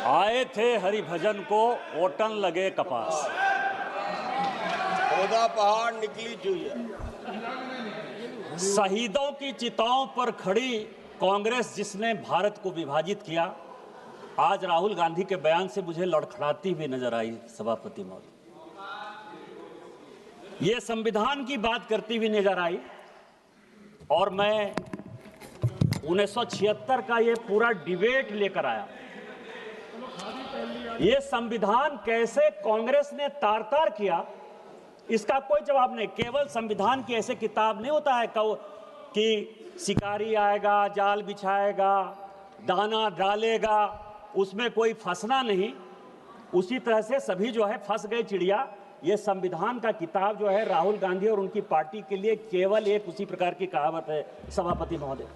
आए थे हरिभजन को ओटन लगे कपास। खोदा पहाड़ निकली चुईया। शहीदों की चिताओं पर खड़ी कांग्रेस जिसने भारत को विभाजित किया, आज राहुल गांधी के बयान से मुझे लड़खड़ाती हुई नजर आई। सभापति महोदय, ये संविधान की बात करती हुई नजर आई और मैं 1976 का ये पूरा डिबेट लेकर आया। ये संविधान कैसे कांग्रेस ने तार तार किया, इसका कोई जवाब नहीं। केवल संविधान की ऐसे किताब नहीं होता है कि शिकारी आएगा, जाल बिछाएगा, दाना डालेगा, उसमें कोई फंसना नहीं। उसी तरह से सभी जो है फंस गए चिड़िया। ये संविधान का किताब जो है राहुल गांधी और उनकी पार्टी के लिए केवल एक उसी प्रकार की कहावत है। सभापति महोदय,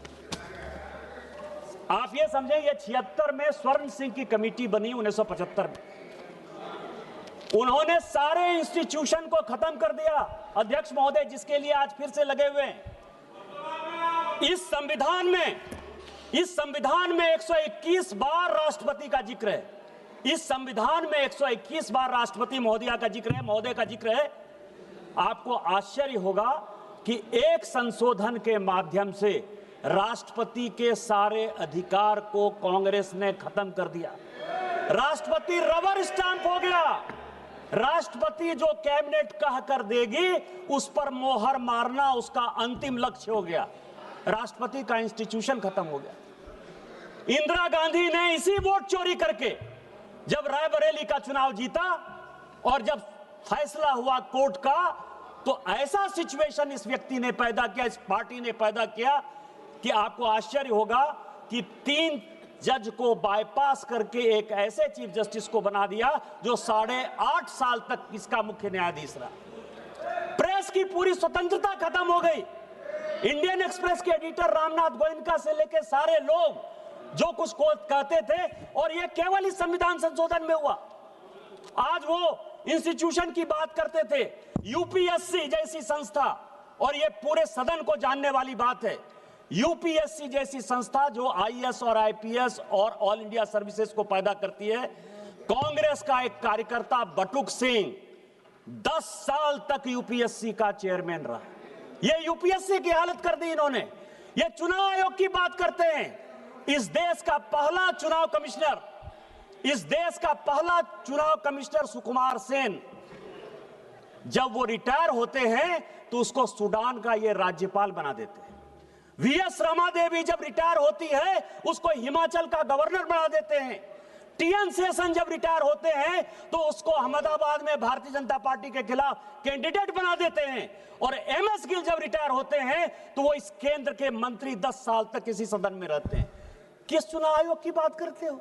आप ये समझें, ये 76 में स्वर्ण सिंह की कमेटी बनी 1975 में। उन्होंने सारे इंस्टीट्यूशन को खत्म कर दिया अध्यक्ष महोदय, जिसके लिए आज फिर से लगे हुए हैं। इस संविधान में 121 बार राष्ट्रपति का जिक्र है। इस संविधान में 121 बार राष्ट्रपति महोदय का जिक्र है। आपको आश्चर्य होगा कि एक संशोधन के माध्यम से राष्ट्रपति के सारे अधिकार को कांग्रेस ने खत्म कर दिया। राष्ट्रपति रबर स्टैंप हो गया। राष्ट्रपति जो कैबिनेट कह कर देगी उस पर मोहर मारना उसका अंतिम लक्ष्य हो गया। राष्ट्रपति का इंस्टीट्यूशन खत्म हो गया। इंदिरा गांधी ने इसी वोट चोरी करके जब रायबरेली का चुनाव जीता और जब फैसला हुआ कोर्ट का, तो ऐसा सिचुएशन इस व्यक्ति ने पैदा किया, इस पार्टी ने पैदा किया कि आपको आश्चर्य होगा कि 3 जज को बाईपास करके एक ऐसे चीफ जस्टिस को बना दिया जो 8.5 साल तक इसका मुख्य न्यायाधीश रहा। प्रेस की पूरी स्वतंत्रता खत्म हो गई। इंडियन एक्सप्रेस के एडिटर रामनाथ गोयनका से लेकर सारे लोग जो कुछ को कहते थे, और यह केवल इस संविधान संशोधन में हुआ। आज वो इंस्टीट्यूशन की बात करते थे, यूपीएससी जैसी संस्था, और यह पूरे सदन को जानने वाली बात है। यूपीएससी जैसी संस्था जो आईएएस और आईपीएस और ऑल इंडिया सर्विसेज को पैदा करती है। कांग्रेस का एक कार्यकर्ता बटुक सिंह 10 साल तक यूपीएससी का चेयरमैन रहा। ये यूपीएससी की हालत कर दी इन्होंने। ये चुनाव आयोग की बात करते हैं। इस देश का पहला चुनाव कमिश्नर सुकुमार सेन, जब वो रिटायर होते हैं तो उसको सूडान का ये राज्यपाल बना देते हैं। वीएस रमा देवी जब रिटायर होती है उसको हिमाचल का गवर्नर बना देते हैं। टीएन शेषन जब रिटायर होते हैं तो उसको अहमदाबाद में भारतीय जनता पार्टी के खिलाफ कैंडिडेट बना देते हैं। और एमएस गिल जब रिटायर होते हैं तो वो इस केंद्र के मंत्री 10 साल तक इसी सदन में रहते हैं। किस चुनाव आयोग की बात करते हो?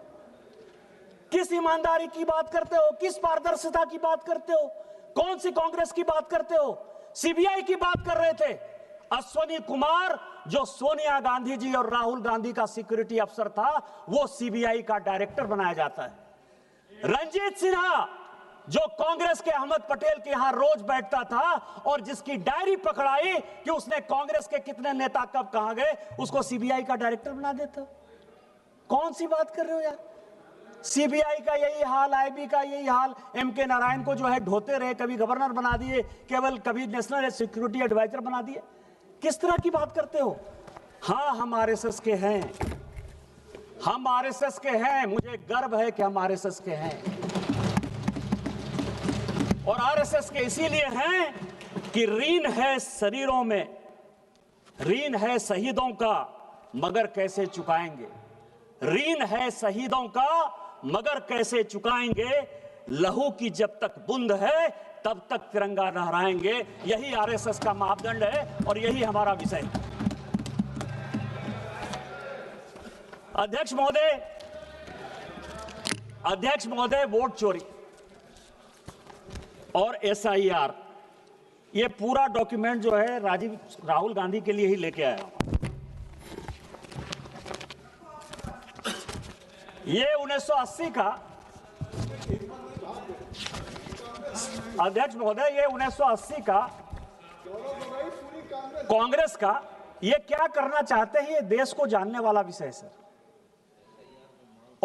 किस ईमानदारी की बात करते हो? किस पारदर्शिता की बात करते हो? कौन सी कांग्रेस की बात करते हो? सीबीआई की बात कर रहे थे। अश्वनी कुमार जो सोनिया गांधी जी और राहुल गांधी का सिक्योरिटी अफसर था, वो सीबीआई का डायरेक्टर बनाया जाता है। रंजीत सिन्हा जो कांग्रेस के अहमद पटेल के यहां रोज बैठता था और जिसकी डायरी पकड़ाई कि उसने कांग्रेस के कितने नेता कब कहां गए, उसको सीबीआई का डायरेक्टर बना देता। कौन सी बात कर रहे हो यार? सीबीआई का यही हाल, आईबी का यही हाल। एमके नारायण को जो है ढोते रहे, कभी गवर्नर बना दिए, केवल कभी नेशनल सिक्योरिटी एडवाइजर बना दिए। किस तरह की बात करते हो? हाँ, हम आरएसएस के हैं, हम आरएसएस के हैं। मुझे गर्व है कि हम आरएसएस के हैं, और आरएसएस के इसीलिए हैं कि ऋण है शरीरों में, ऋण है शहीदों का, मगर कैसे चुकाएंगे? ऋण है शहीदों का मगर कैसे चुकाएंगे? लहू की जब तक बूंद है तब तक तिरंगा लहराएंगे। यही आरएसएस का मापदंड है और यही हमारा विषय है। अध्यक्ष महोदय, वोट चोरी और एसआईआर, ये पूरा डॉक्यूमेंट जो है राहुल गांधी के लिए ही लेके आया। ये 1980 का, अध्यक्ष महोदय, ये 1980 का कांग्रेस का, ये क्या करना चाहते हैं ये देश को जानने वाला विषय है सर।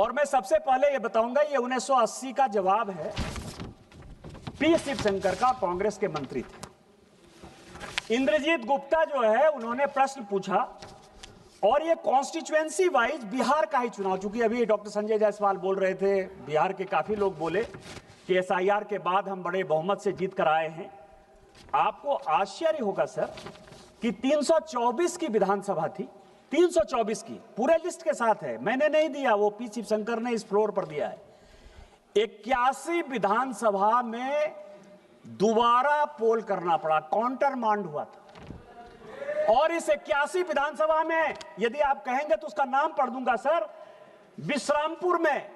और मैं सबसे पहले ये बताऊंगा, ये 1980 का जवाब है। पी शिवशंकर का, कांग्रेस के मंत्री थे। इंद्रजीत गुप्ता जो है, उन्होंने प्रश्न पूछा और ये कॉन्स्टिट्यूएंसी वाइज बिहार का ही चुनाव, चूंकि अभी डॉक्टर संजय जायसवाल बोल रहे थे, बिहार के काफी लोग बोले कि एसआईआर के बाद हम बड़े बहुमत से जीत कर आए हैं। आपको आश्चर्य होगा सर कि 324 की विधानसभा थी, 324 की, पूरे लिस्ट के साथ है, मैंने नहीं दिया, वो पी शिवशंकर ने इस फ्लोर पर दिया है। 81 विधानसभा में दोबारा पोल करना पड़ा, काउंटर मांड हुआ था। और इस 81 विधानसभा में यदि आप कहेंगे तो उसका नाम पढ़ दूंगा सर। विश्रामपुर में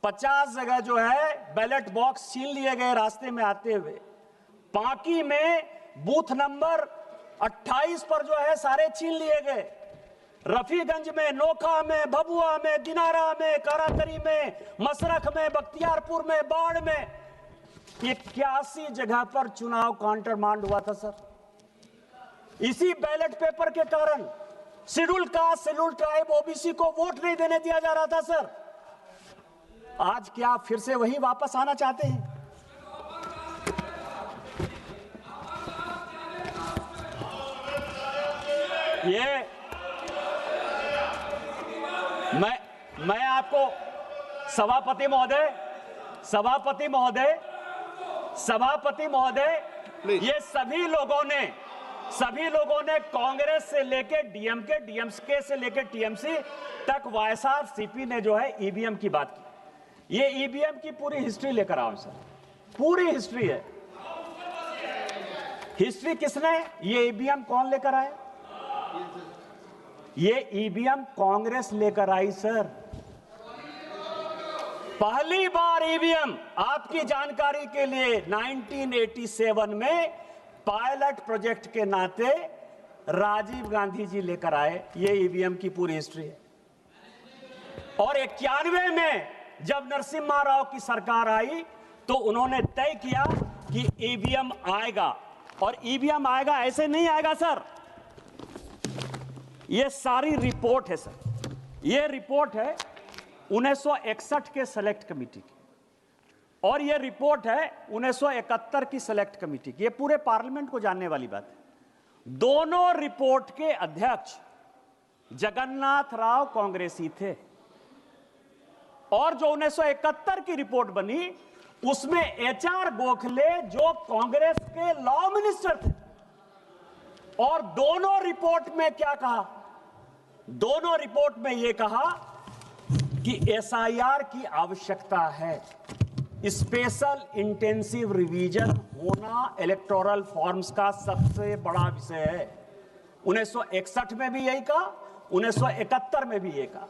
50 जगह जो है बैलेट बॉक्स छीन लिए गए रास्ते में आते हुए। पांकी में बूथ नंबर 28 पर जो है सारे छीन लिए गए। रफीगंज में, नोखा में, भभुआ में, दिनारा में, काराकरी में, मसरख में, बख्तियारपुर में, बाढ़ में 81 जगह पर चुनाव काउंटर मांड हुआ था सर। इसी बैलेट पेपर के कारण schedule caste, schedule tribe, OBC को वोट नहीं देने दिया जा रहा था सर। आज क्या फिर से वही वापस आना चाहते हैं? ये मैं आपको सभापति महोदय, ये सभी लोगों ने कांग्रेस से लेकर डीएमके से लेकर टीएमसी तक वाईएसआरसीपी ने जो है ईवीएम की बात की। ये ईवीएम की पूरी हिस्ट्री लेकर आओ सर, पूरी हिस्ट्री है। हिस्ट्री किसने, ये ईवीएम कौन लेकर आया? ये ईवीएम कांग्रेस लेकर आई सर। पहली बार ईवीएम, आपकी जानकारी के लिए, 1987 में पायलट प्रोजेक्ट के नाते राजीव गांधी जी लेकर आए। ये ईवीएम की पूरी हिस्ट्री है। और 91 में जब नरसिम्हा राव की सरकार आई तो उन्होंने तय किया कि ईवीएम आएगा। और ईवीएम आएगा, ऐसे नहीं आएगा सर। ये सारी रिपोर्ट है सर, ये रिपोर्ट है 1961 के सेलेक्ट कमेटी की, और ये रिपोर्ट है 1971 की सेलेक्ट कमेटी की। ये पूरे पार्लियामेंट को जानने वाली बात है। दोनों रिपोर्ट के अध्यक्ष जगन्नाथ राव कांग्रेसी थे। और जो 1971 की रिपोर्ट बनी उसमें एचआर गोखले जो कांग्रेस के लॉ मिनिस्टर थे। और दोनों रिपोर्ट में क्या कहा? दोनों रिपोर्ट में यह कहा कि एसआईआर की आवश्यकता है, स्पेशल इंटेंसिव रिवीजन होना इलेक्टोरल फॉर्म्स का सबसे बड़ा विषय है। 1961 में भी यही कहा, 1971 में भी यही कहा।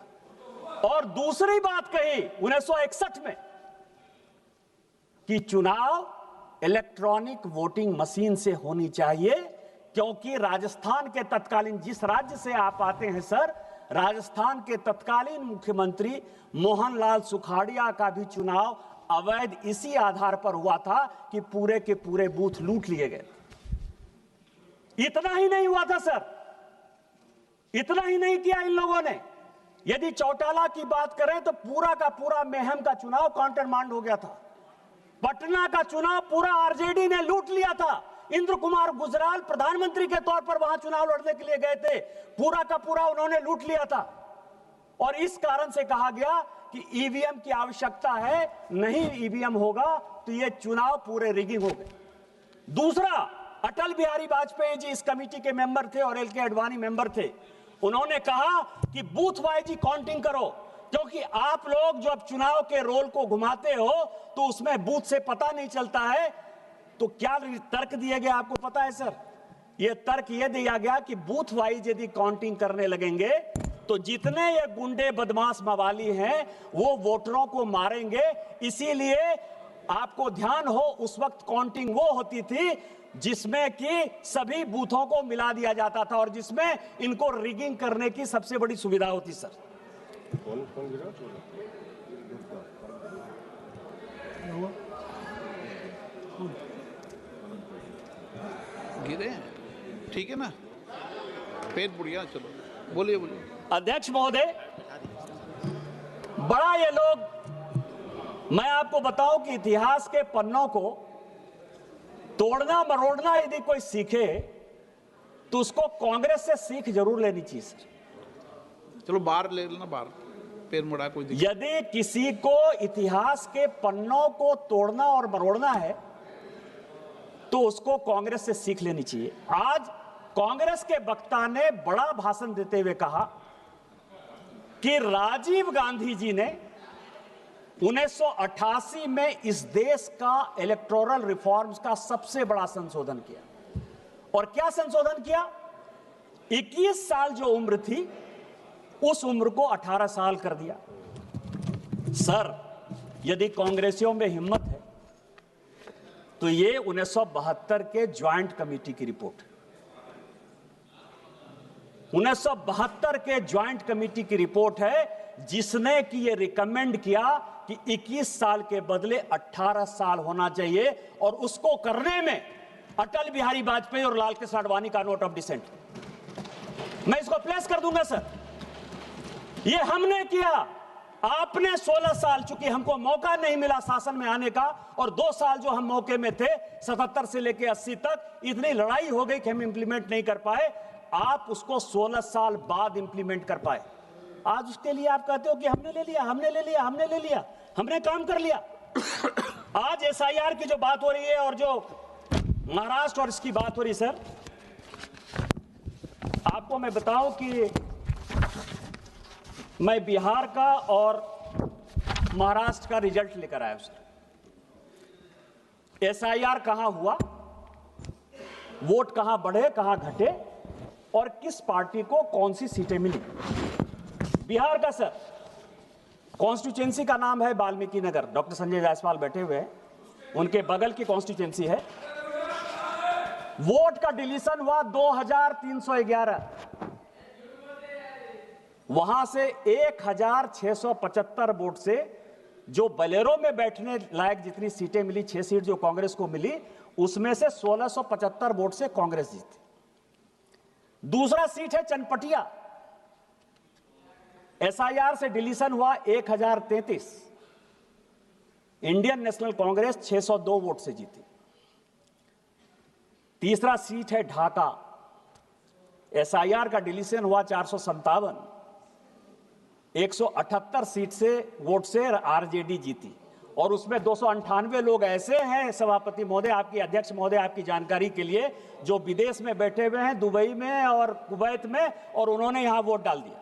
और दूसरी बात कही 1961 में कि चुनाव इलेक्ट्रॉनिक वोटिंग मशीन से होनी चाहिए, क्योंकि राजस्थान के तत्कालीन, जिस राज्य से आप आते हैं सर, राजस्थान के तत्कालीन मुख्यमंत्री मोहनलाल सुखाड़िया का भी चुनाव अवैध इसी आधार पर हुआ था कि पूरे के पूरे बूथ लूट लिए गए। इतना ही नहीं हुआ था सर, इतना ही नहीं किया इन लोगों ने। यदि चौटाला की बात करें तो पूरा का पूरा मेहम का चुनाव काउंटर मांड हो गया था। पटना का चुनाव पूरा आरजेडी ने लूट लिया था। इंद्र कुमार गुजराल प्रधानमंत्री के तौर पर वहां चुनाव लड़ने के लिए गए थे, पूरा का पूरा उन्होंने लूट लिया था। और इस कारण से कहा गया कि ईवीएम की आवश्यकता है, नहीं ईवीएम होगा तो ये चुनाव पूरे रिगिंग हो गए। दूसरा, अटल बिहारी वाजपेयी जी इस कमेटी के मेंबर थे और एल.के. आडवाणी मेंबर थे। उन्होंने कहा कि बूथ वाइज ही काउंटिंग करो, क्योंकि आप लोग जब चुनाव के रोल को घुमाते हो तो उसमें बूथ से पता नहीं चलता है। तो क्या तर्क दिए गए आपको पता है सर? यह तर्क यह दिया गया कि बूथ वाइज यदि काउंटिंग करने लगेंगे तो जितने ये गुंडे बदमाश मवाली हैं वो वोटरों को मारेंगे। इसीलिए आपको ध्यान हो, उस वक्त काउंटिंग वो होती थी जिसमें कि सभी बूथों को मिला दिया जाता था और जिसमें इनको रिगिंग करने की सबसे बड़ी सुविधा होती सर। गिरे, ठीक है ना, पेट बुढ़िया। चलो बोलिए। अध्यक्ष महोदय, बड़ा ये लोग, मैं आपको बताऊं कि इतिहास के पन्नों को तोड़ना मरोड़ना यदि कोई सीखे तो उसको कांग्रेस से सीख जरूर लेनी चाहिए सर। चलो बाहर ले लेना, बाहर पैर मुड़ा, कोई दिक्कत। यदि किसी को इतिहास के पन्नों को तोड़ना और मरोड़ना है तो उसको कांग्रेस से सीख लेनी चाहिए। आज कांग्रेस के वक्ता ने बड़ा भाषण देते हुए कहा कि राजीव गांधी जी ने 1988 में इस देश का इलेक्टोरल रिफॉर्म्स का सबसे बड़ा संशोधन किया। और क्या संशोधन किया? 21 साल जो उम्र थी उस उम्र को 18 साल कर दिया। सर, यदि कांग्रेसियों में हिम्मत है तो ये 1972 के ज्वाइंट कमेटी की रिपोर्ट है। 1972 के ज्वाइंट कमेटी की रिपोर्ट है जिसने कि ये रिकमेंड किया कि 21 साल के बदले 18 साल होना चाहिए, और उसको करने में अटल बिहारी वाजपेयी और लाल कृष्ण आडवाणी का नोट ऑफ डिसेंट, मैं इसको प्लेस कर दूंगा सर। ये हमने किया। आपने 16 साल, चूंकि हमको मौका नहीं मिला शासन में आने का, और 2 साल जो हम मौके में थे 77 से लेकर 80 तक, इतनी लड़ाई हो गई कि हम इंप्लीमेंट नहीं कर पाए। आप उसको 16 साल बाद इंप्लीमेंट कर पाए। आज उसके लिए आप कहते हो कि हमने ले लिया, हमने ले लिया, हमने ले लिया, हमने काम कर लिया। आज एसआईआर की जो बात हो रही है और जो महाराष्ट्र और इसकी बात हो रही है सर, आपको मैं बताऊं कि मैं बिहार का और महाराष्ट्र का रिजल्ट लेकर आया सर। एसआईआर कहां हुआ, वोट कहां बढ़े कहां घटे, और किस पार्टी को कौन सी सीटें मिली। बिहार का सर, कॉन्स्टिट्यूएंसी का नाम है वाल्मीकि नगर, डॉक्टर संजय जायसवाल बैठे हुए हैं, उनके बगल की कॉन्स्टिट्यूएंसी है। वोट का डिलीशन हुआ 2311, वहां से 1675 वोट से जो बलेरो में बैठने लायक जितनी सीटें मिली, 6 सीट जो कांग्रेस को मिली, उसमें से 1675 वोट से कांग्रेस जीती। दूसरा सीट है चनपटिया, एसआईआर से डिलीशन हुआ 1033, इंडियन नेशनल कांग्रेस 602 वोट से जीती। तीसरा सीट है ढाका, एसआईआर का डिलीशन हुआ 457, 178 सीट से वोट से आरजेडी जीती, और उसमें 298 लोग ऐसे हैं सभापति महोदय, आपकी अध्यक्ष महोदय, आपकी जानकारी के लिए, जो विदेश में बैठे हुए हैं, दुबई में और कुवैत में, और उन्होंने यहां वोट डाल दिया।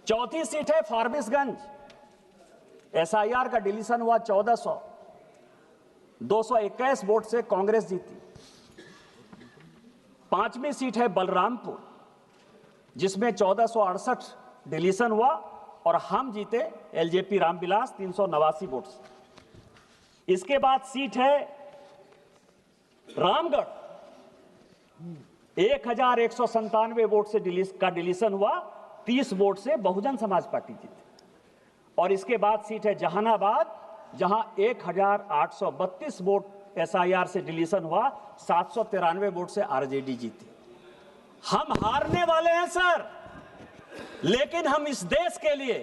चौथी सीट है फारबिसगंज, एसआईआर का डिलीशन हुआ 1400, 221 वोट से कांग्रेस जीती। पांचवी सीट है बलरामपुर, जिसमें 1468 डिलीशन हुआ और हम जीते एलजेपी रामविलास 389 वोट से। इसके बाद सीट है रामगढ़, 1197 वोट से डिलीशन हुआ, 30 वोट से बहुजन समाज पार्टी जीती। और इसके बाद सीट है जहानाबाद, जहां 1832 वोट एसआईआर से डिलीशन हुआ, 793 वोट से आरजेडी जीती। हम हारने वाले हैं सर, लेकिन हम इस देश के लिए,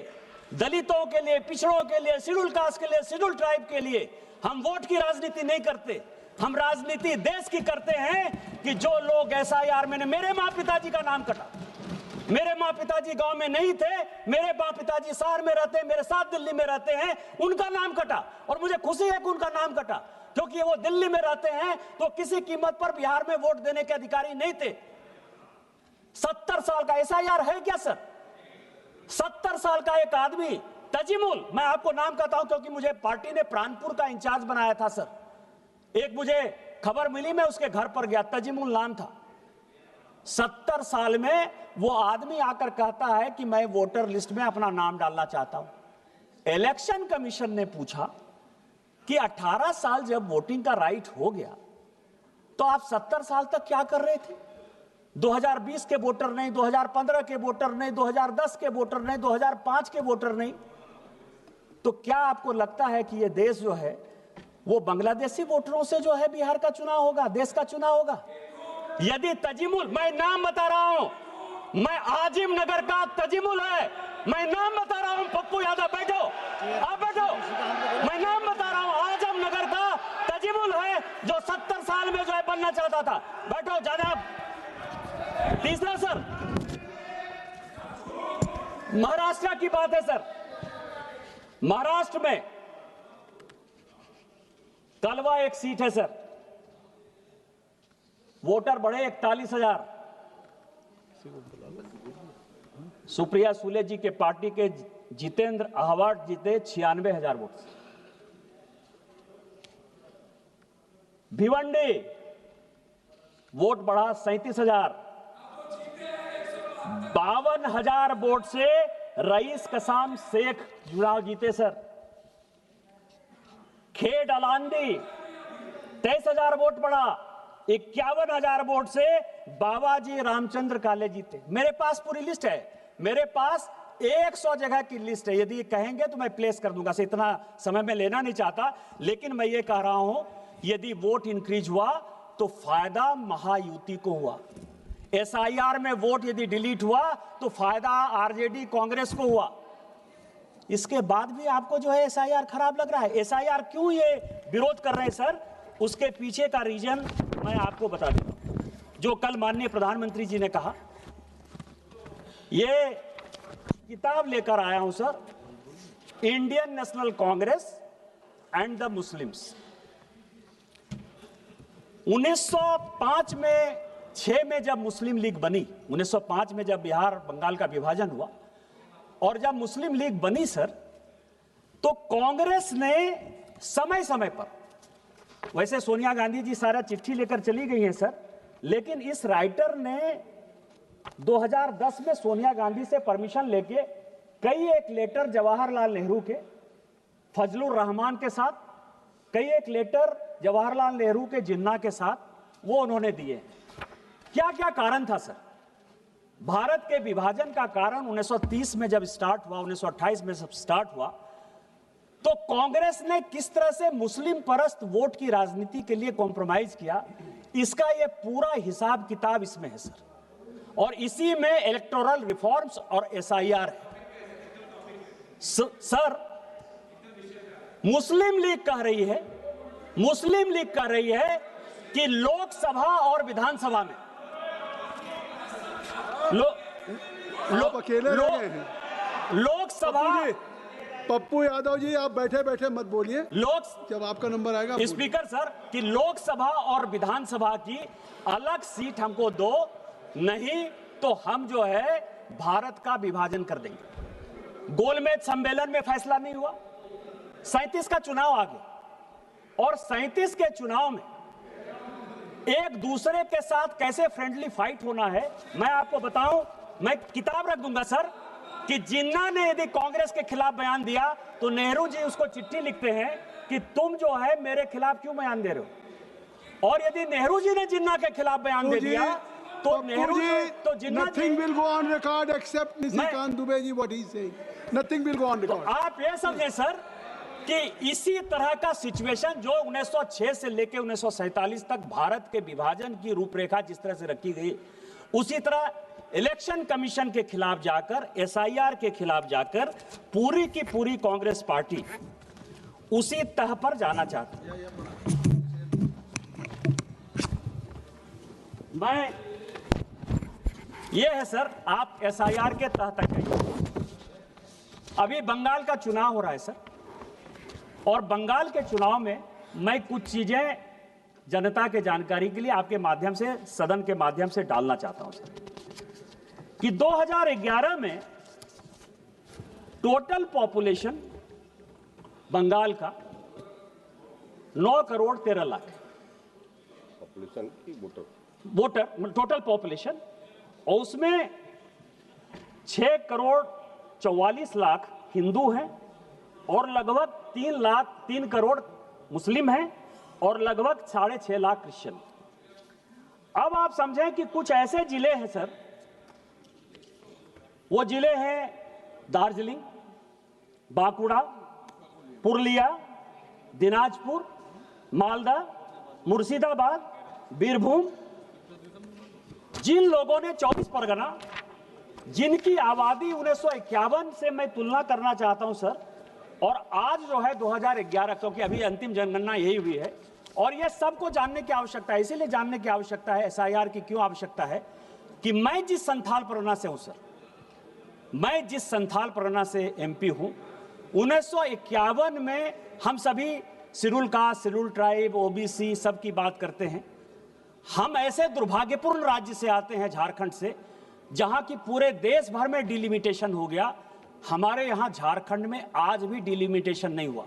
दलितों के लिए, पिछड़ों के लिए, शेड्यूल कास्ट के लिए, शेड्यूल ट्राइब के लिए हम वोट की राजनीति नहीं करते। हम राजनीति देश की करते हैं कि जो लोग एसआईआर में, मेरे माँ पिताजी का नाम कटा, मेरे माँ पिताजी गांव में नहीं थे, मेरे माँ पिताजी शहर में रहते हैं, मेरे साथ दिल्ली में रहते हैं, उनका नाम कटा, और मुझे खुशी है कि उनका नाम कटा, क्योंकि वो दिल्ली में रहते हैं तो किसी कीमत पर बिहार में वोट देने के अधिकारी नहीं थे। 70 साल का एसआईआर है क्या सर? 70 साल का एक आदमी तजिमुल, मैं आपको नाम कहता हूं क्योंकि मुझे पार्टी ने प्राणपुर का इंचार्ज बनाया था सर, एक मुझे खबर मिली, मैं उसके घर पर गया, तजिमुल नाम था। 70 साल में वो आदमी आकर कहता है कि मैं वोटर लिस्ट में अपना नाम डालना चाहता हूं। इलेक्शन कमीशन ने पूछा कि 18 साल जब वोटिंग का राइट हो गया तो आप 70 साल तक क्या कर रहे थे? 2020 के वोटर नहीं, 2015 के वोटर नहीं, 2010 के वोटर नहीं, 2005 के वोटर नहीं। तो क्या आपको लगता है कि यह देश जो है वो बांग्लादेशी वोटरों से जो है बिहार का चुनाव होगा, देश का चुनाव होगा? यदि तजिमुल, मैं नाम बता रहा हूं, मैं आजिम नगर का तजिमुल है, मैं नाम बता रहा हूं, पप्पू यादव, बैठो, आप बैठो। मैं नाम बता रहा हूं, आजम नगर का तजीबुल है जो 70 साल में जो है बनना चाहता था। बैठो जनाब। तीसरा सर, महाराष्ट्र की बात है सर। महाराष्ट्र में कलवा एक सीट है सर, वोटर बढ़े 41,000। सुप्रिया सुले जी के पार्टी के जितेंद्र आहवाट जीते 96,000 वोट से। भिवंडी वोट बढ़ा 37,000। 52,000 वोट से रईस कसाम शेख चुनाव जीते सर। खेड अलांदी 23,000 वोट बढ़ा, 51,000 वोट से बाबाजी रामचंद्र काले जीते। मेरे पास पूरी लिस्ट है, मेरे पास 100 जगह की लिस्ट है। यदि कहेंगे तो मैं प्लेस कर दूंगा, इतना समय में लेना नहीं चाहता, लेकिन मैं ये कह रहा हूं यदि वोट इंक्रीज हुआ तो फायदा महायुति को हुआ। एसआईआर में वोट यदि डिलीट हुआ तो फायदा आरजेडी कांग्रेस को हुआ। इसके बाद भी आपको जो है एसआईआर खराब लग रहा है। एसआईआर क्यों ये विरोध कर रहे हैं सर, उसके पीछे का रीजन मैं आपको बता देता हूं। जो कल माननीय प्रधानमंत्री जी ने कहा, ये किताब लेकर आया हूं sir, Indian national Congress and the Muslims. 1905 में 6 में जब मुस्लिम लीग बनी, 1905 में जब बिहार बंगाल का विभाजन हुआ और जब मुस्लिम लीग बनी सर, तो कांग्रेस ने समय समय पर, वैसे सोनिया गांधी जी सारा चिट्ठी लेकर चली गई हैं सर, लेकिन इस राइटर ने 2010 में सोनिया गांधी से परमिशन लेके कई एक लेटर जवाहरलाल नेहरू के, फजलुर रहमान के साथ, कई एक लेटर जवाहरलाल नेहरू के जिन्ना के साथ वो उन्होंने दिए। क्या क्या कारण था सर? भारत के विभाजन का कारण 1930 में जब स्टार्ट हुआ, 1928 में जब स्टार्ट हुआ, तो कांग्रेस ने किस तरह से मुस्लिम परस्त वोट की राजनीति के लिए कॉम्प्रोमाइज किया, इसका यह पूरा हिसाब किताब इसमें है सर। और इसी में इलेक्टोरल रिफॉर्म्स और एसआईआर है सर। मुस्लिम लीग कह रही है कि लोकसभा और विधानसभा में लोकसभा, पप्पू यादव जी आप बैठे बैठे मत बोलिए, जब आपका नंबर आएगा स्पीकर सर, कि लोकसभा और विधानसभा की अलग सीट हमको दो, नहीं तो हम जो है भारत का विभाजन कर देंगे। गोलमेज सम्मेलन में फैसला नहीं हुआ, 37 का चुनाव आ गया और 37 के चुनाव में एक दूसरे के साथ कैसे फ्रेंडली फाइट होना है मैं आपको बताऊं। मैं किताब रख दूंगा सर कि जिन्ना ने यदि कांग्रेस के खिलाफ बयान दिया तो नेहरू जी उसको चिट्ठी लिखते हैं कि तुम जो है मेरे खिलाफ क्यों बयान दे रहे हो, और यदि नेहरू जी ने जिन्ना के खिलाफ बयान दे दिया तो नेहरू जी तो Jinnah nothing will go on record except Nishikant Dubey ji what he is saying, nothing will go on record. आप ये समझे सर कि इसी तरह का सिचुएशन जो 1906 से लेकर 1947 तक भारत के विभाजन की रूपरेखा जिस तरह से रखी गई, उसी तरह इलेक्शन कमीशन के खिलाफ जाकर, एसआईआर के खिलाफ जाकर पूरी की पूरी कांग्रेस पार्टी उसी तह पर जाना चाहती है। मैं ये है सर, आप एसआईआर के तह तक आइए। अभी बंगाल का चुनाव हो रहा है सर, और बंगाल के चुनाव में मैं कुछ चीजें जनता के जानकारी के लिए आपके माध्यम से, सदन के माध्यम से डालना चाहता हूं सर, कि 2011 में टोटल पॉपुलेशन बंगाल का 9 करोड़ 13 लाख पॉपुलेशन की वोटर टोटल पॉपुलेशन, और उसमें 6 करोड़ 44 लाख हिंदू हैं और लगभग 3 करोड़ मुस्लिम हैं और लगभग 6.5 लाख क्रिश्चियन। अब आप समझें कि कुछ ऐसे जिले हैं सर, वो जिले हैं दार्जिलिंग, बांकुड़ा, पुरुलिया, दिनाजपुर, मालदा, मुर्शिदाबाद, बीरभूम, जिन लोगों ने 24 परगना जिनकी आबादी 1951 से मैं तुलना करना चाहता हूं सर, और आज जो है 2011, क्योंकि अभी अंतिम जनगणना यही हुई है, और ये सबको जानने की आवश्यकता है। इसीलिए जानने की आवश्यकता है एसआईआर की क्यों आवश्यकता है कि मैं जिस संथाल परगना से हूं सर, मैं जिस संथाल परगना से एमपी हूं, 1951 में हम सभी schedule caste, schedule tribe, OBC सब की बात करते हैं। हम ऐसे दुर्भाग्यपूर्ण राज्य से आते हैं, झारखंड से, जहां की पूरे देश भर में डिलिमिटेशन हो गया। हमारे यहां झारखंड में आज भी डिलिमिटेशन नहीं हुआ,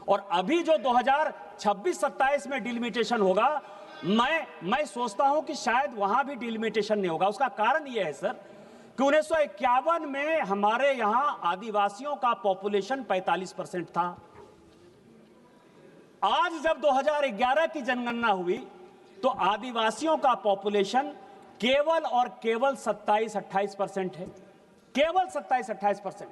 और अभी जो 2026-27 में डिलिमिटेशन होगा, मैं सोचता हूं कि शायद वहां भी डिलिमिटेशन नहीं होगा। उसका कारण यह है सर कि 1951 में हमारे यहां आदिवासियों का पॉपुलेशन 45% था। आज जब 2011 की जनगणना हुई तो आदिवासियों का पॉपुलेशन केवल और केवल 27-28% है, केवल 27-28%।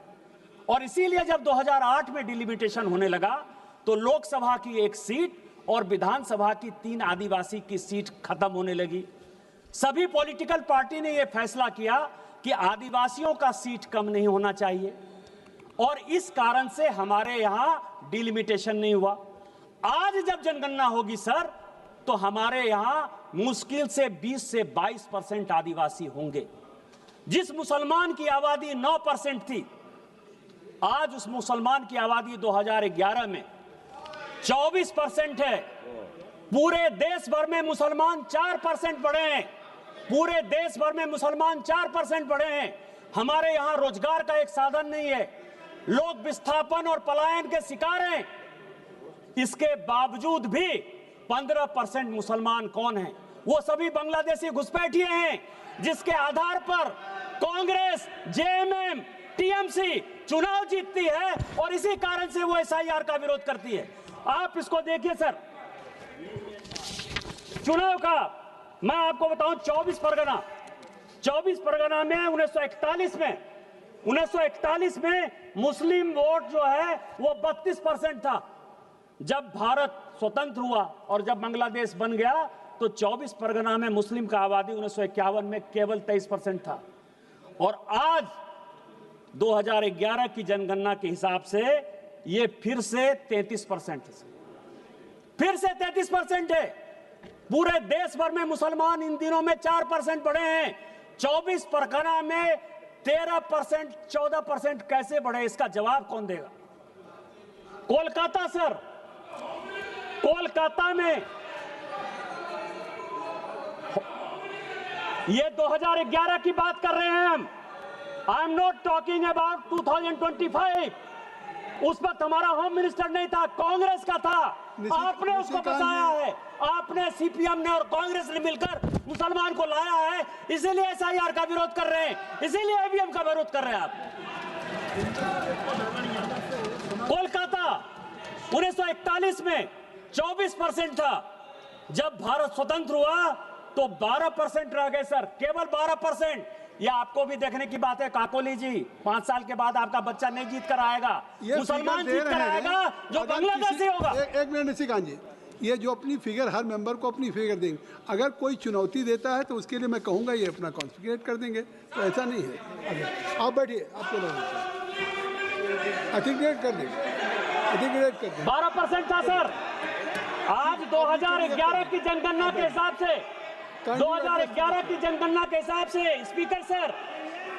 और इसीलिए जब 2008 में डिलिमिटेशन होने लगा तो लोकसभा की 1 सीट और विधानसभा की 3 आदिवासी की सीट खत्म होने लगी। सभी पॉलिटिकल पार्टी ने यह फैसला किया कि आदिवासियों का सीट कम नहीं होना चाहिए, और इस कारण से हमारे यहां डिलिमिटेशन नहीं हुआ। आज जब जनगणना होगी सर, तो हमारे यहां मुश्किल से 20 से 22% आदिवासी होंगे। जिस मुसलमान की आबादी 9% थी, आज उस मुसलमान की आबादी 2011 में 24% है। पूरे देश भर में मुसलमान 4% बढ़े हैं, पूरे देश भर में मुसलमान 4% बढ़े हैं। हमारे यहां रोजगार का एक साधन नहीं है, लोग विस्थापन और पलायन के शिकार हैं। इसके बावजूद भी 15% मुसलमान कौन हैं? वो सभी बांग्लादेशी घुसपैठिए हैं, जिसके आधार पर कांग्रेस, जेएमएम, टीएमसी चुनाव जीतती है, और इसी कारण से वो एसआईआर का विरोध करती है। आप इसको देखिए सर, चुनाव का मैं आपको बताऊं, 24 परगना में 1941 में मुस्लिम वोट जो है वो 32% था। जब भारत स्वतंत्र हुआ और जब बांग्लादेश बन गया तो 24 परगना में मुस्लिम का आबादी 1951 में केवल 23% था, और आज 2011 की जनगणना के हिसाब से ये फिर से 33% है, फिर से 33% है। पूरे देश भर में मुसलमान इन दिनों में 4% बढ़े हैं, 24 परगना में 13%, 14% कैसे बढ़े? इसका जवाब कौन देगा? कोलकाता सर, कोलकाता में ये 2011 की बात कर रहे हैं हम। I am not talking about 2025। उस वक्त हमारा होम मिनिस्टर नहीं था, कांग्रेस का था। आपने उसको बचाया है, आपने, सीपीएम ने और कांग्रेस ने मिलकर मुसलमान को लाया है, इसीलिए एसआईआर का विरोध कर रहे हैं, इसीलिए ईवीएम का विरोध कर रहे हैं आप। कोलकाता 1941 में 24% था, जब भारत स्वतंत्र हुआ तो 12% रह गए सर, केवल 12%। ये आपको भी देखने की बात है काकोली जी, 5 साल के बाद आपका बच्चा नहीं जीत कर आएगा, मुसलमान जीत कर आएगा जो बांग्लादेशी होगा। एक मिनट निशिकांत जी, ये जो अपनी फिगर, हर मेंबर को अपनी फिगर देंगे, अगर कोई चुनौती देता है तो उसके लिए मैं कहूंगा ये अपना कॉन्फिगरेट कर देंगे, तो ऐसा नहीं है। आप बैठिए, आपको आर्टिकुलेट कर देंगे, आर्टिकुलेट कर देंगे। 12% था सर, आज 2011 की जनगणना के हिसाब से, 2011 की जनगणना के हिसाब से स्पीकर सर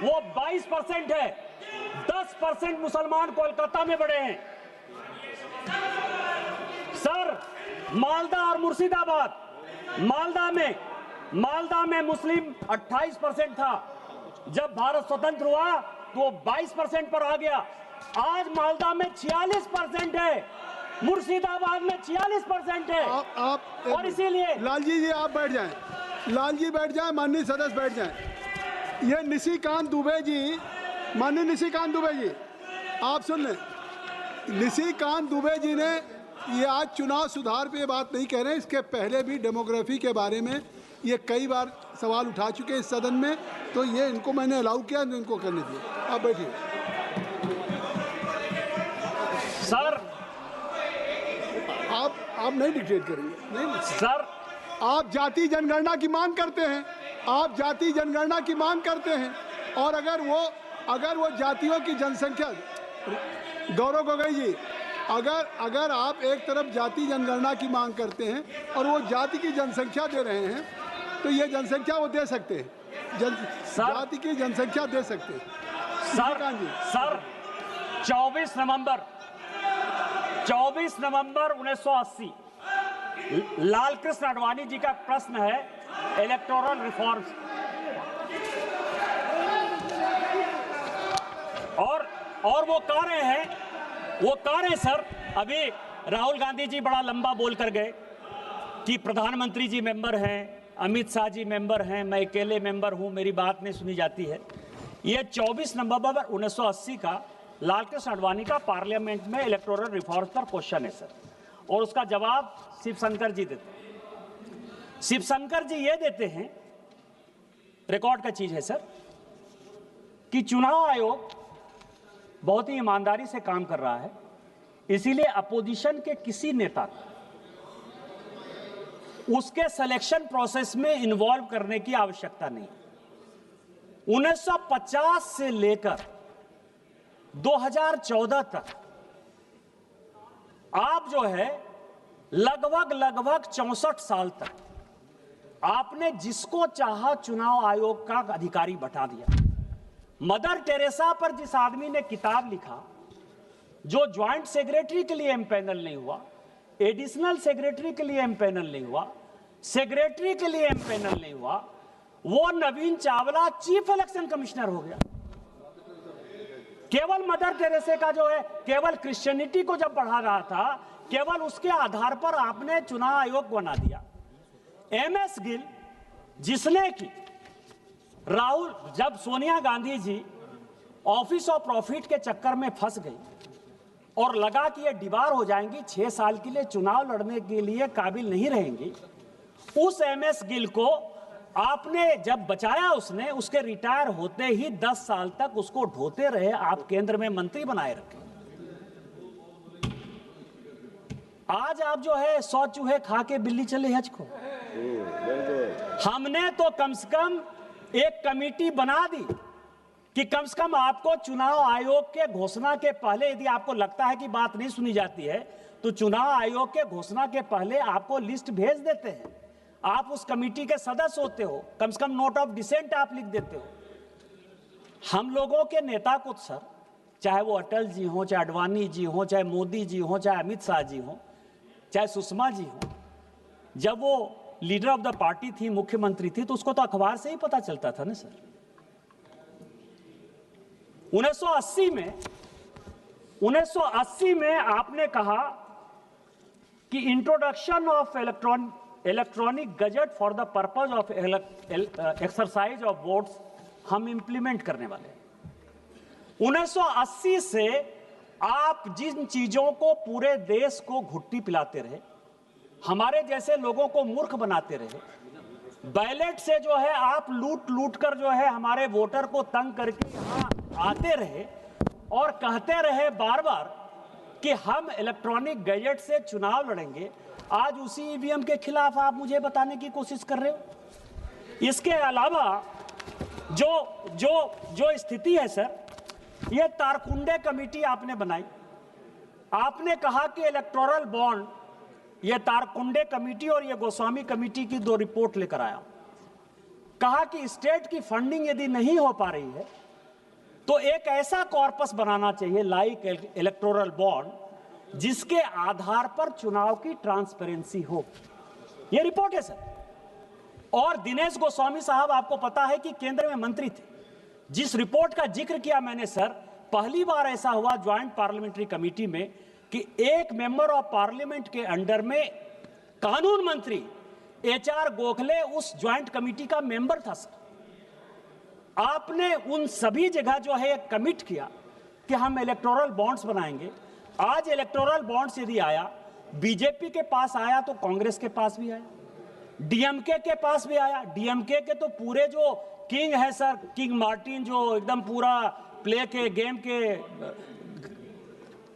वो 22% है। 10% मुसलमान कोलकाता में बढ़े हैं सर। मालदा और मुर्शिदाबाद, मालदा में मुस्लिम 28% था, जब भारत स्वतंत्र हुआ तो 22% पर आ गया। आज मालदा में 46% है, मुर्शिदाबाद में 46% है। और इसीलिए लालजी जी आप बैठ जाएं, लालजी बैठ जाएं, माननीय सदस्य बैठ जाएं। ये निशिकांत दुबे जी, माननीय निशिकांत दुबे जी आप सुन लें। निशिकांत दुबे जी ने ये आज चुनाव सुधार पे बात नहीं कह रहे हैं, इसके पहले भी डेमोग्राफी के बारे में ये कई बार सवाल उठा चुके हैं इस सदन में, तो ये इनको मैंने अलाउ किया, तो इनको करने दिए। आप बैठिए सर। आप नहीं डिक्टेट करेंगे, नहीं सर। आप जाति जनगणना की मांग करते हैं, आप जाति जनगणना की मांग करते हैं, और अगर वो जातियों की जनसंख्या, गौरव गोगोई जी, अगर आप एक तरफ जाति जनगणना की मांग करते हैं और वो जाति की जनसंख्या दे रहे हैं, तो ये जनसंख्या वो दे सकते हैं, जाति की जनसंख्या दे सकते हैं। सर 24 नवंबर 1980 लाल कृष्ण आडवाणी जी का प्रश्न है इलेक्टोरल रिफॉर्म्स, और वो कह रहे हैं सर, अभी राहुल गांधी जी बड़ा लंबा बोल कर गए कि प्रधानमंत्री जी मेंबर हैं, अमित शाह जी मेंबर हैं, मैं अकेले मेंबर हूं, मेरी बात नहीं सुनी जाती है। ये 24 नवंबर 1980 का लाल कृष्ण आडवाणी का पार्लियामेंट में इलेक्टोरल रिफॉर्म्स पर क्वेश्चन है सर, और उसका जवाब शिवशंकर जी देते हैं। शिवशंकर जी ये देते हैं, रिकॉर्ड का चीज है सर, कि चुनाव आयोग बहुत ही ईमानदारी से काम कर रहा है, इसीलिए अपोजिशन के किसी नेता को उसके सिलेक्शन प्रोसेस में इन्वॉल्व करने की आवश्यकता नहीं। 1950 से लेकर 2014 तक आप जो है लगभग 64 साल तक आपने जिसको चाहा चुनाव आयोग का अधिकारी बैठा दिया। मदर टेरेसा पर जिस आदमी ने किताब लिखा, जो ज्वाइंट सेक्रेटरी के लिए एम्पैनल नहीं हुआ, एडिशनल सेक्रेटरी के लिए एम्पैनल नहीं हुआ, सेक्रेटरी के लिए एम्पैनल नहीं हुआ, वो नवीन चावला चीफ इलेक्शन कमिश्नर हो गया। केवल मदर टेरेसा का जो है, केवल क्रिश्चियनिटी को जब बढ़ा रहा था, केवल उसके आधार पर आपने चुनाव आयोग बना दिया। एमएस गिल, जिसने की राहुल, जब Sonia Gandhi ji office of profit के चक्कर में फंस गई और लगा कि ये दीवार हो जाएंगी, 6 साल के लिए चुनाव लड़ने के लिए काबिल नहीं रहेंगी, उस एमएस गिल को आपने जब बचाया, उसने उसके रिटायर होते ही 10 साल तक उसको ढोते रहे, आप केंद्र में मंत्री बनाए रखे। आज आप जो है 100 चूहे खा के बिल्ली चले हज को। हमने तो कम से कम एक कमेटी बना दी कि कम से कम आपको चुनाव आयोग के घोषणा के पहले, यदि आपको लगता है कि बात नहीं सुनी जाती है, तो चुनाव आयोग के घोषणा के पहले आपको लिस्ट भेज देते हैं, आप उस कमेटी के सदस्य होते हो, कम से कम नोट ऑफ डिसेंट आप लिख देते हो। हम लोगों के नेता को सर, चाहे वो अटल जी हो, चाहे आडवाणी जी हो, चाहे मोदी जी हो, चाहे अमित शाह जी हो, चाहे सुषमा जी हो, जब वो लीडर ऑफ द पार्टी थी, मुख्यमंत्री थी, तो उसको तो अखबार से ही पता चलता था ना सर। 1980 में आपने कहा कि introduction of electronic gadget for the purpose of exercise of votes हम इंप्लीमेंट करने वाले हैं। 1980 से आप जिन चीजों को पूरे देश को घुट्टी पिलाते रहे, हमारे जैसे लोगों को मूर्ख बनाते रहे, बैलेट से जो है आप लूट कर जो है हमारे वोटर को तंग करके यहां आते रहे और कहते रहे बार बार कि हम इलेक्ट्रॉनिक गैजेट से चुनाव लड़ेंगे, आज उसी ईवीएम के खिलाफ आप मुझे बताने की कोशिश कर रहे हो। इसके अलावा जो स्थिति है सर, ये तारकुंडे कमेटी आपने बनाई, आपने कहा कि इलेक्टोरल बॉन्ड, ये तारकुंडे कमेटी और ये गोस्वामी कमेटी की 2 रिपोर्ट लेकर आया, कहा कि स्टेट की फंडिंग यदि नहीं हो पा रही है तो एक ऐसा कॉर्पस बनाना चाहिए लाइक इलेक्टोरल बॉन्ड जिसके आधार पर चुनाव की ट्रांसपेरेंसी हो। यह रिपोर्ट है सर। और दिनेश गोस्वामी साहब, आपको पता है कि केंद्र में मंत्री थे। जिस रिपोर्ट का जिक्र किया मैंने सर, पहली बार ऐसा हुआ ज्वाइंट पार्लियामेंट्री कमेटी में कि एक मेंबर ऑफ पार्लियामेंट के अंडर में कानून मंत्री HR गोखले उस ज्वाइंट कमेटी का मेंबर था सर। आपने उन सभी जगह जो है कमिट किया कि हम इलेक्टोरल बॉन्ड्स बनाएंगे। आज इलेक्टोरल बॉन्ड्स यदि आया, बीजेपी के पास आया तो कांग्रेस के पास भी आया, डीएमके के पास भी आया। डीएमके के तो पूरे जो किंग है सर, किंग मार्टिन, जो एकदम पूरा प्ले के गेम के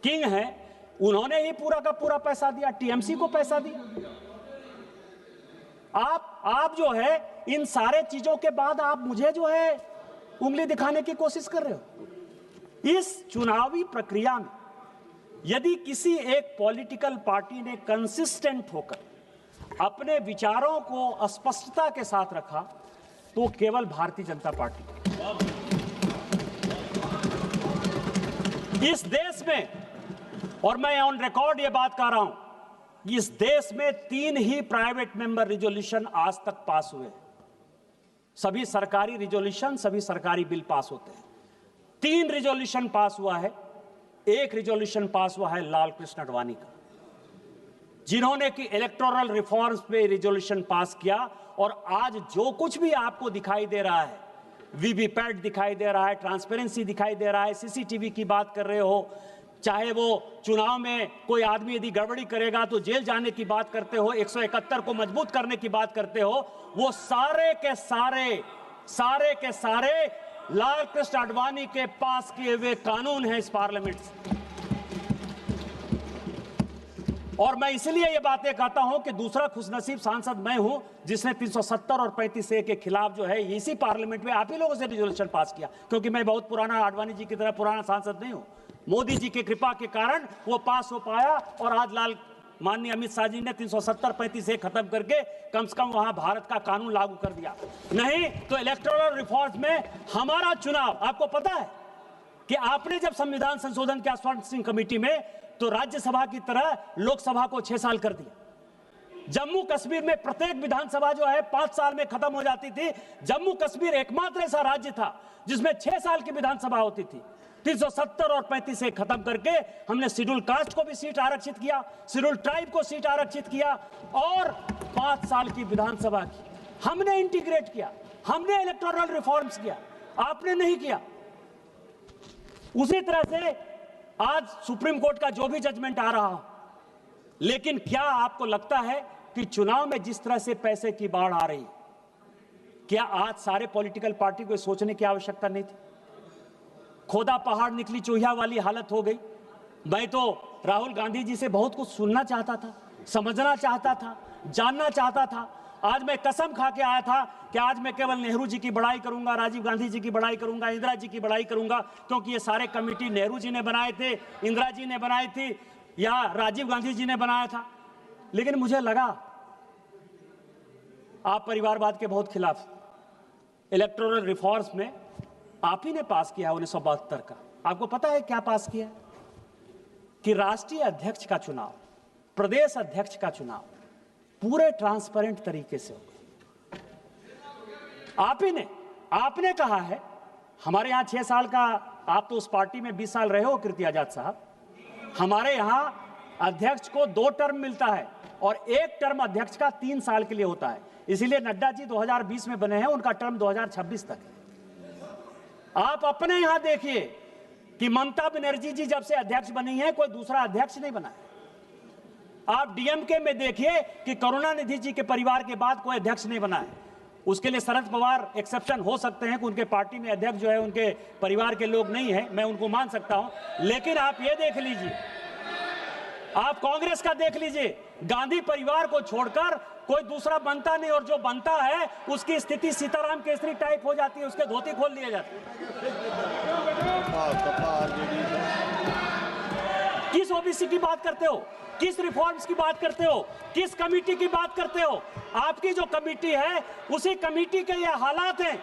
किंग है, उन्होंने ही पूरा का पूरा पैसा दिया, टीएमसी को पैसा दिया। आप जो है इन सारे चीजों के बाद आप मुझे जो है उंगली दिखाने की कोशिश कर रहे हो। इस चुनावी प्रक्रिया में यदि किसी एक पॉलिटिकल पार्टी ने कंसिस्टेंट होकर अपने विचारों को स्पष्टता के साथ रखा तो केवल भारतीय जनता पार्टी। इस देश में, और मैं ऑन रिकॉर्ड ये बात कर रहा हूं, इस देश में 3 ही प्राइवेट मेंबर रिजोल्यूशन आज तक पास हुए। सभी सरकारी रिजोल्यूशन, सभी सरकारी बिल पास होते हैं। 3 रिजोल्यूशन पास हुआ है। एक रिजोल्यूशन पास हुआ है लाल कृष्ण आडवाणी का, जिन्होंने कि इलेक्टोरल रिफॉर्म्स पे रिजोल्यूशन पास किया। और आज जो कुछ भी आपको दिखाई दे रहा है, वीवीपैट दिखाई दे रहा है, ट्रांसपेरेंसी दिखाई दे रहा है, सीसीटीवी की बात कर रहे हो, चाहे वो चुनाव में कोई आदमी यदि गड़बड़ी करेगा तो जेल जाने की बात करते हो, 171 को मजबूत करने की बात करते हो, वो सारे के सारे लाल कृष्ण आडवाणी के पास किए हुए कानून हैं इस पार्लियामेंट से। और मैं इसलिए ये बातें कहता हूं कि दूसरा खुशनसीब सांसद मैं हूं जिसने 370 और 35A के खिलाफ जो है इसी पार्लियामेंट में आप ही लोगों से रिजोल्यूशन पास किया, क्योंकि मैं बहुत पुराना आडवाणी जी की तरह पुराना सांसद नहीं हूं। मोदी जी की कृपा के कारण वो पास हो पाया और आज माननीय अमित शाह जी ने 370-35A खत्म करके कम से कम वहां भारत का कानून लागू कर दिया। नहीं तो इलेक्टोरल रिफॉर्म्स में हमारा चुनाव, आपको पता है कि आपने जब संविधान संशोधन की स्पॉन्सरिंग कमेटी में, तो राज्यसभा की तरह लोकसभा को 6 साल कर दिया। जम्मू कश्मीर में प्रत्येक विधानसभा जो है 5 साल में खत्म हो जाती थी। जम्मू कश्मीर एकमात्र ऐसा राज्य था जिसमें 6 साल की विधानसभा होती थी। 370 और 35A खत्म करके हमने शेड्यूल कास्ट को भी सीट आरक्षित किया, शेड्यूल ट्राइब को सीट आरक्षित किया और 5 साल की विधानसभा की हमने इंटीग्रेट किया, हमने इलेक्टोरल रिफॉर्म्स किया, आपने नहीं किया। उसी तरह से आज सुप्रीम कोर्ट का जो भी जजमेंट आ रहा हो, लेकिन क्या आपको लगता है कि चुनाव में जिस तरह से पैसे की बाढ़ आ रही, क्या आज सारे पॉलिटिकल पार्टी को सोचने की आवश्यकता नहीं थी? खोदा पहाड़ निकली चूहिया वाली हालत हो गई। मैं तो राहुल गांधी जी से बहुत कुछ सुनना चाहता था, समझना चाहता था, जानना चाहता था। आज मैं कसम खा के आया था कि आज मैं केवल नेहरू जी की बड़ाई करूंगा, राजीव गांधी जी की बड़ाई करूंगा, इंदिरा जी की बड़ाई करूंगा, क्योंकि ये सारे कमेटी नेहरू जी ने बनाए थे, इंदिरा जी ने बनाई थी या राजीव गांधी जी ने बनाया था। लेकिन मुझे लगा आप परिवारवाद के बहुत खिलाफ। इलेक्टोरल रिफॉर्म्स में आप ही ने पास किया 1972 का। आपको पता है क्या पास किया? कि राष्ट्रीय अध्यक्ष का चुनाव, प्रदेश अध्यक्ष का चुनाव पूरे ट्रांसपेरेंट तरीके से होगा। आप ही ने, आपने कहा है, हमारे यहां 6 साल का, आप तो उस पार्टी में 20 साल रहे हो कीर्ति आजाद साहब, हमारे यहां अध्यक्ष को 2 टर्म मिलता है और 1 टर्म अध्यक्ष का 3 साल के लिए होता है। इसीलिए नड्डा जी 2020 में बने हैं, उनका टर्म 2026 तक है। आप अपने यहां देखिए कि ममता बनर्जी जी जब से अध्यक्ष बनी है, कोई दूसरा अध्यक्ष नहीं बना है। आप डीएमके में देखिए कि करुणानिधि जी के परिवार के बाद कोई अध्यक्ष नहीं बना है। उसके लिए शरद पवार एक्सेप्शन हो सकते हैं कि उनके पार्टी में अध्यक्ष जो है उनके परिवार के लोग नहीं है, मैं उनको मान सकता हूं। लेकिन आप ये देख लीजिए, आप कांग्रेस का देख लीजिए, गांधी परिवार को छोड़कर कोई दूसरा बनता नहीं, और जो बनता है उसकी स्थिति सीताराम केसरी टाइप हो जाती है, उसके धोती खोल लिए जाते हैं। किस ओबीसी की बात करते हो? किस रिफॉर्म्स की बात करते हो? किस कमेटी की बात करते हो? आपकी जो कमेटी है उसी कमेटी के ये हालात हैं,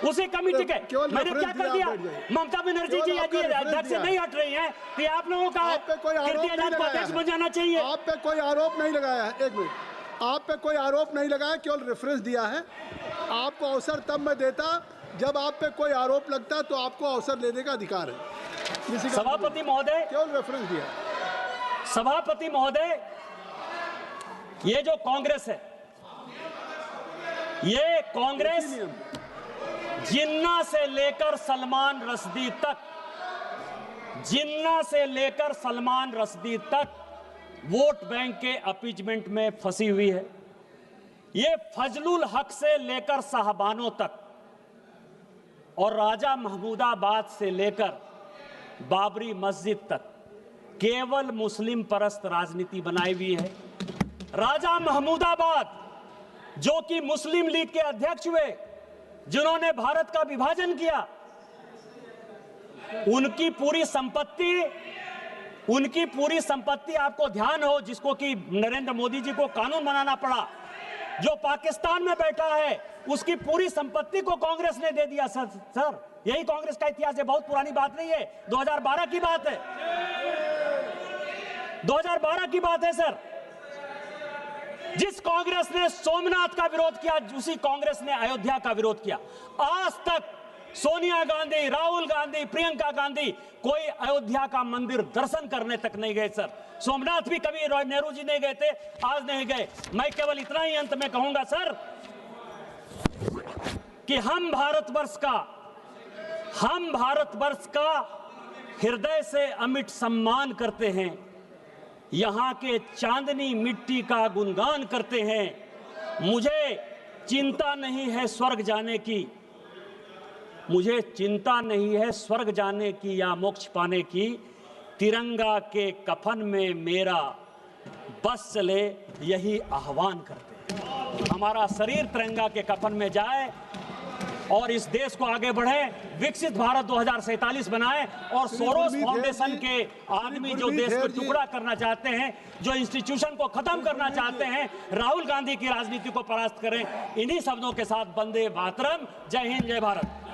उसी कमेटी के। मैंने क्या कर दिया? ममता बनर्जी जी यदि अध्यक्ष से नहीं हट रही हैं तो आप लोगों का कीर्ति आजाद को अध्यक्ष बन जाना चाहिए। आप पे कोई आरोप नहीं लगाया है, एक मिनट, आप पे कोई आरोप नहीं लगाया, केवल रेफरेंस दिया है। आपको अवसर तब मैं देता जब आप पे कोई आरोप लगता, तो आपको अवसर लेने का अधिकार है। सभापति महोदय, केवल रेफरेंस दिया। सभापति महोदय, ये जो कांग्रेस है, ये कांग्रेस जिन्ना से लेकर सलमान रश्दी तक, जिन्ना से लेकर सलमान रश्दी तक वोट बैंक के अपीजमेंट में फंसी हुई है। ये फजलुल हक से लेकर साहबानों तक और राजा महमूदाबाद से लेकर बाबरी मस्जिद तक केवल मुस्लिम परस्त राजनीति बनाई हुई है। राजा महमूदाबाद जो कि मुस्लिम लीग के अध्यक्ष हुए, जिन्होंने भारत का विभाजन किया, उनकी पूरी संपत्ति आपको ध्यान हो, जिसको कि नरेंद्र मोदी जी को कानून बनाना पड़ा, जो पाकिस्तान में बैठा है उसकी पूरी संपत्ति को कांग्रेस ने दे दिया। सर यही कांग्रेस का इतिहास है, बहुत पुरानी बात नहीं है, 2012 की बात है, 2012 की बात है सर। जिस कांग्रेस ने सोमनाथ का विरोध किया, उसी कांग्रेस ने अयोध्या का विरोध किया। आज तक सोनिया गांधी, राहुल गांधी, प्रियंका गांधी कोई अयोध्या का मंदिर दर्शन करने तक नहीं गए सर। सोमनाथ भी कभी नेहरू जी नहीं गए थे, आज नहीं गए। मैं केवल इतना ही अंत में कहूंगा सर कि हम भारतवर्ष का हृदय से अमिट सम्मान करते हैं, यहां के चांदनी मिट्टी का गुणगान करते हैं। मुझे चिंता नहीं है स्वर्ग जाने की, मुझे चिंता नहीं है स्वर्ग जाने की या मोक्ष पाने की, तिरंगा के कफन में मेरा बस चले, यही आह्वान करते हैं। हमारा शरीर तिरंगा के कफन में जाए और इस देश को आगे बढ़े, विकसित भारत 2047 बनाए और सोरोस फाउंडेशन के आदमी जो देश को टुकड़ा करना चाहते हैं, जो इंस्टीट्यूशन को खत्म करना चाहते हैं, राहुल गांधी की राजनीति को परास्त करें। इन्हीं शब्दों के साथ वंदे मातरम। जय हिंद, जय भारत।